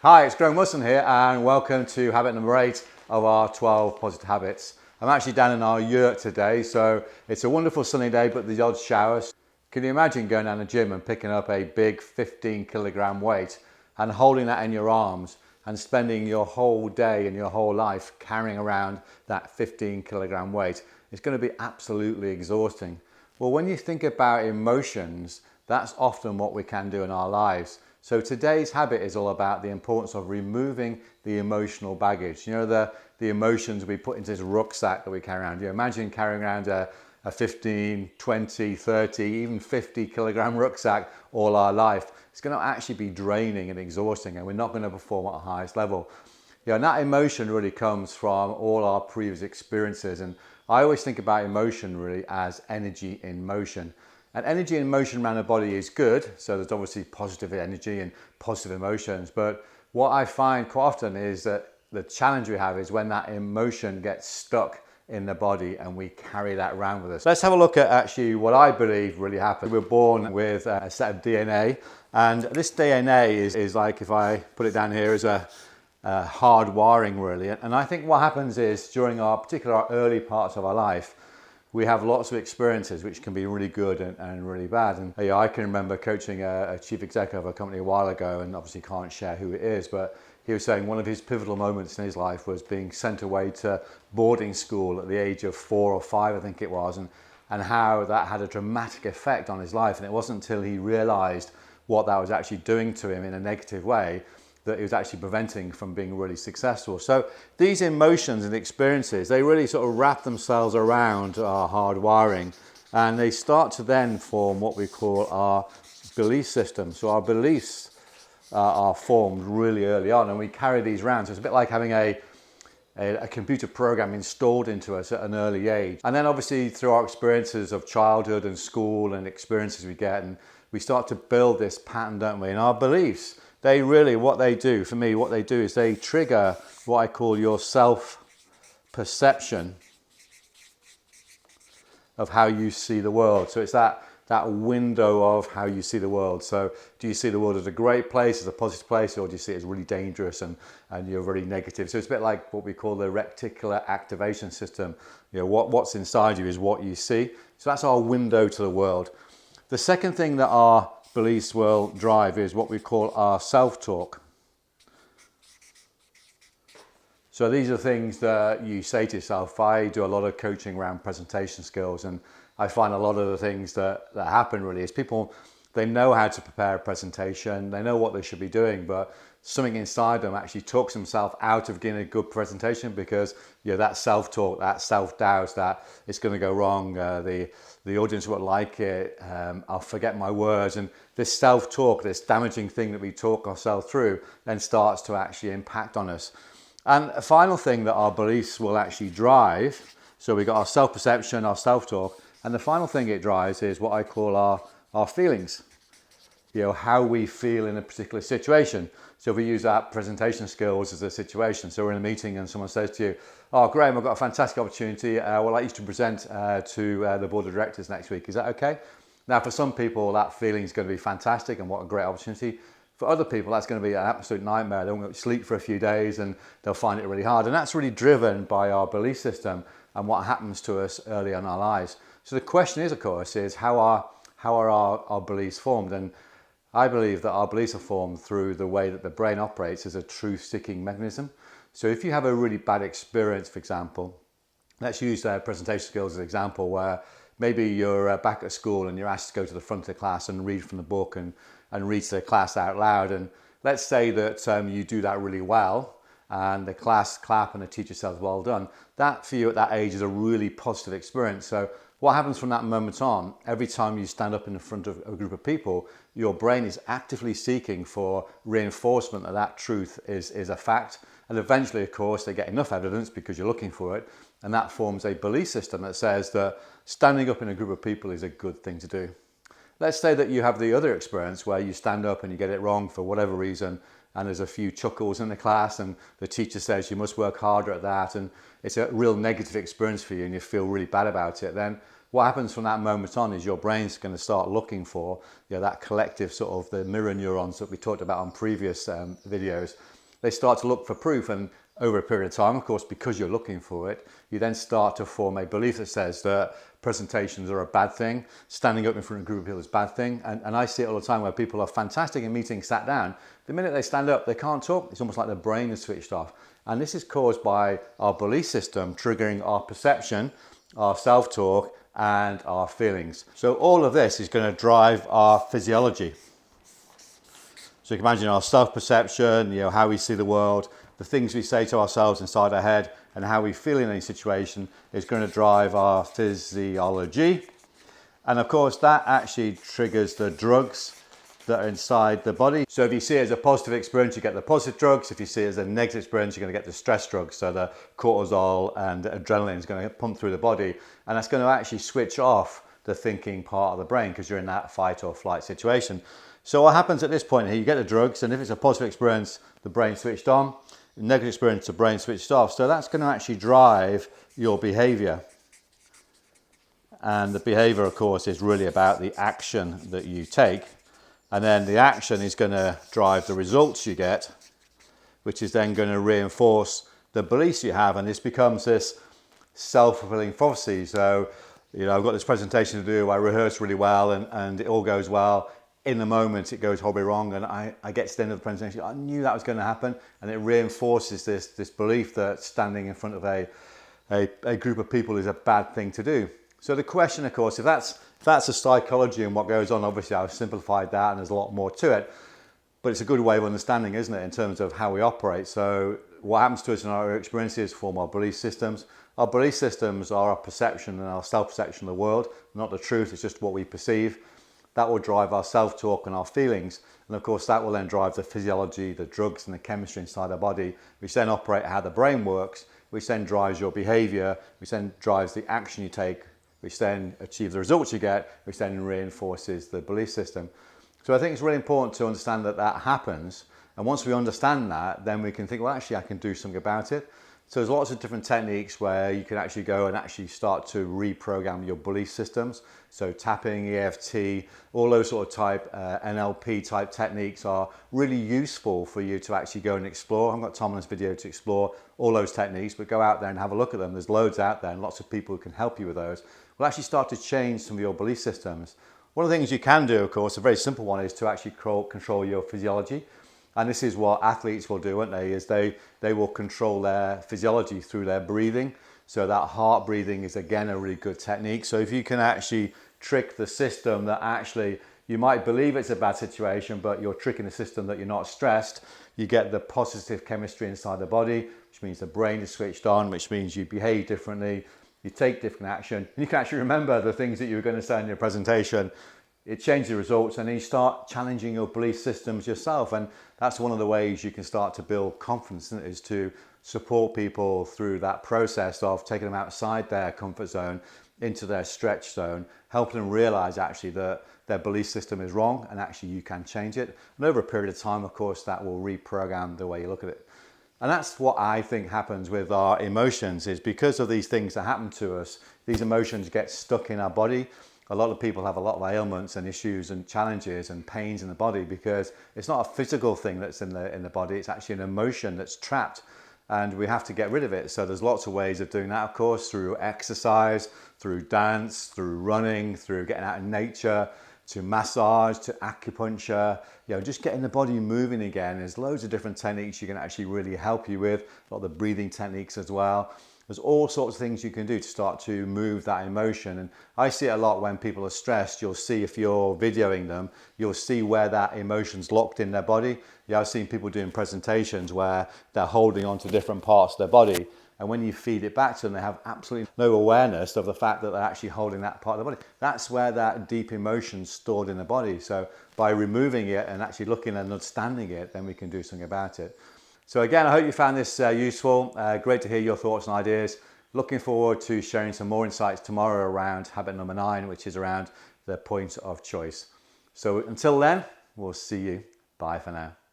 Hi, it's Graham Wilson here and welcome to habit number 8 of our 12 positive habits. I'm actually down in our yurt today, so it's a wonderful sunny day but the odd showers. Can you imagine going down the gym and picking up a big 15 kilogram weight and holding that in your arms and spending your whole day and your whole life carrying around that 15 kilogram weight? It's going to be absolutely exhausting. Well, when you think about emotions, that's often what we can do in our lives. So today's habit is all about the importance of removing the emotional baggage. You know, the emotions we put into this rucksack that we carry around. You imagine carrying around a 15, 20, 30, even 50 kilogram rucksack all our life. It's going to actually be draining and exhausting, and we're not going to perform at the highest level. And that emotion really comes from all our previous experiences. And I always think about emotion really as energy in motion. And energy in motion around the body is good, so there's obviously positive energy and positive emotions. But what I find quite often is that the challenge we have is when that emotion gets stuck in the body and we carry that around with us. Let's have a look at actually what I believe really happened. We're born with a set of DNA, and this DNA is like, if I put it down here, is a hard wiring really. And I think what happens is during our early parts of our life, we have lots of experiences which can be really good and really bad. And I can remember coaching a chief executive of a company a while ago, and obviously can't share who it is, but he was saying one of his pivotal moments in his life was being sent away to boarding school at the age of 4 or 5, I think it was, and how that had a dramatic effect on his life. And it wasn't until he realized what that was actually doing to him in a negative way that it was actually preventing from being really successful. So these emotions and experiences, they really sort of wrap themselves around our hard wiring, and they start to then form what we call our belief system. So our beliefs are formed really early on, and we carry these around. So it's a bit like having a computer program installed into us at an early age. And then obviously through our experiences of childhood and school and experiences we get, and we start to build this pattern, don't we? And our beliefs, they really, what they do, for me, what they do is they trigger what I call your self-perception of how you see the world. So it's that window of how you see the world. So do you see the world as a great place, as a positive place, or do you see it as really dangerous and you're very negative? So it's a bit like what we call the reticular activation system. You know, what's inside you is what you see. So that's our window to the world. The second thing that our beliefs will drive is what we call our self-talk. So these are things that you say to yourself. I do a lot of coaching around presentation skills, and I find a lot of the things that happen really is people, they know how to prepare a presentation, they know what they should be doing, but something inside them actually talks themselves out of getting a good presentation because that self-talk, that self-doubt that it's going to go wrong, the audience won't like it, I'll forget my words, and this self-talk, this damaging thing that we talk ourselves through, then starts to actually impact on us. And a final thing that our beliefs will actually drive, so we've got our self-perception, our self-talk, and the final thing it drives is what I call our feelings. How we feel in a particular situation. So if we use our presentation skills as a situation, so we're in a meeting and someone says to you, "Oh, Graham, I've got a fantastic opportunity. I'd like you to present to the board of directors next week. Is that okay?" Now, for some people, that feeling is going to be fantastic and what a great opportunity. For other people, that's going to be an absolute nightmare. They won't sleep for a few days and they'll find it really hard. And that's really driven by our belief system and what happens to us early in our lives. So the question is, of course, is how are our beliefs formed? And I believe that our beliefs are formed through the way that the brain operates as a truth-seeking mechanism. So if you have a really bad experience, for example, let's use presentation skills as an example, where maybe you're back at school and you're asked to go to the front of the class and read from the book and read to the class out loud. And let's say that you do that really well and the class clap and the teacher says, "Well done." That for you at that age is a really positive experience. So what happens from that moment on, every time you stand up in front of a group of people, your brain is actively seeking for reinforcement that that truth is a fact. And eventually, of course, they get enough evidence because you're looking for it. And that forms a belief system that says that standing up in a group of people is a good thing to do. Let's say that you have the other experience where you stand up and you get it wrong for whatever reason, and there's a few chuckles in the class and the teacher says you must work harder at that, and it's a real negative experience for you and you feel really bad about it. Then what happens from that moment on is your brain's going to start looking for, that collective sort of the mirror neurons that we talked about on previous videos. They start to look for proof, and over a period of time, of course, because you're looking for it, you then start to form a belief that says that presentations are a bad thing, standing up in front of a group of people is a bad thing. And I see it all the time where people are fantastic in meetings, sat down. The minute they stand up, they can't talk. It's almost like their brain is switched off. And this is caused by our belief system triggering our perception, our self-talk, and our feelings. So all of this is going to drive our physiology. So you can imagine our self-perception, how we see the world, the things we say to ourselves inside our head, and how we feel in any situation is going to drive our physiology. And of course, that actually triggers the drugs that are inside the body. So if you see it as a positive experience, you get the positive drugs. If you see it as a negative experience, you're going to get the stress drugs. So the cortisol and adrenaline is going to pump through the body, and that's going to actually switch off the thinking part of the brain because you're in that fight or flight situation. So what happens at this point here, you get the drugs, and if it's a positive experience, the brain switched on. Negative experience, the brain switched off. So that's going to actually drive your behavior. And the behavior, of course, is really about the action that you take. And then the action is going to drive the results you get, which is then going to reinforce the beliefs you have. And this becomes this self-fulfilling prophecy. So, I've got this presentation to do, I rehearse really well, and it all goes well. In the moment, it goes horribly wrong, and I get to the end of the presentation, I knew that was going to happen, and it reinforces this belief that standing in front of a group of people is a bad thing to do. So the question, of course, if that's the psychology and what goes on, obviously I've simplified that, and there's a lot more to it, but it's a good way of understanding, isn't it, in terms of how we operate. So what happens to us in our experiences form our belief systems. Our belief systems are our perception and our self-perception of the world, not the truth, it's just what we perceive. That will drive our self-talk and our feelings. And of course, that will then drive the physiology, the drugs and the chemistry inside our body, which then operate how the brain works, which then drives your behavior, which then drives the action you take, which then achieves the results you get, which then reinforces the belief system. So I think it's really important to understand that that happens. And once we understand that, then we can think, well, actually, I can do something about it. So there's lots of different techniques where you can actually go and actually start to reprogram your belief systems. So tapping, EFT, all those sort of type NLP type techniques are really useful for you to actually go and explore. I've got Tom on this video to explore all those techniques, but go out there and have a look at them. There's loads out there and lots of people who can help you with those. We'll actually start to change some of your belief systems. One of the things you can do, of course, a very simple one, is to actually control your physiology. And this is what athletes will do, won't they? Is they will control their physiology through their breathing. So that heart breathing is, again, a really good technique. So if you can actually trick the system that actually, you might believe it's a bad situation, but you're tricking the system that you're not stressed, you get the positive chemistry inside the body, which means the brain is switched on, which means you behave differently, you take different action, and you can actually remember the things that you were going to say in your presentation. It changes the results, and then you start challenging your belief systems yourself. And that's one of the ways you can start to build confidence, is to support people through that process of taking them outside their comfort zone into their stretch zone, helping them realize actually that their belief system is wrong and actually you can change it. And over a period of time, of course, that will reprogram the way you look at it. And that's what I think happens with our emotions, is because of these things that happen to us, these emotions get stuck in our body. A lot of people have a lot of ailments and issues and challenges and pains in the body because it's not a physical thing that's in the body, it's actually an emotion that's trapped, and we have to get rid of it. So there's lots of ways of doing that, of course, through exercise, through dance, through running, through getting out in nature, to massage, to acupuncture, just getting the body moving again. There's loads of different techniques you can actually really help you with, a lot of the breathing techniques as well. There's all sorts of things you can do to start to move that emotion. And I see it a lot when people are stressed. You'll see, if you're videoing them, you'll see where that emotion's locked in their body. I've seen people doing presentations where they're holding on to different parts of their body. And when you feed it back to them, they have absolutely no awareness of the fact that they're actually holding that part of the body. That's where that deep emotion's stored in the body. So by removing it and actually looking and understanding it, then we can do something about it. So again, I hope you found this useful. Great to hear your thoughts and ideas. Looking forward to sharing some more insights tomorrow around habit number 9, which is around the point of choice. So until then, we'll see you. Bye for now.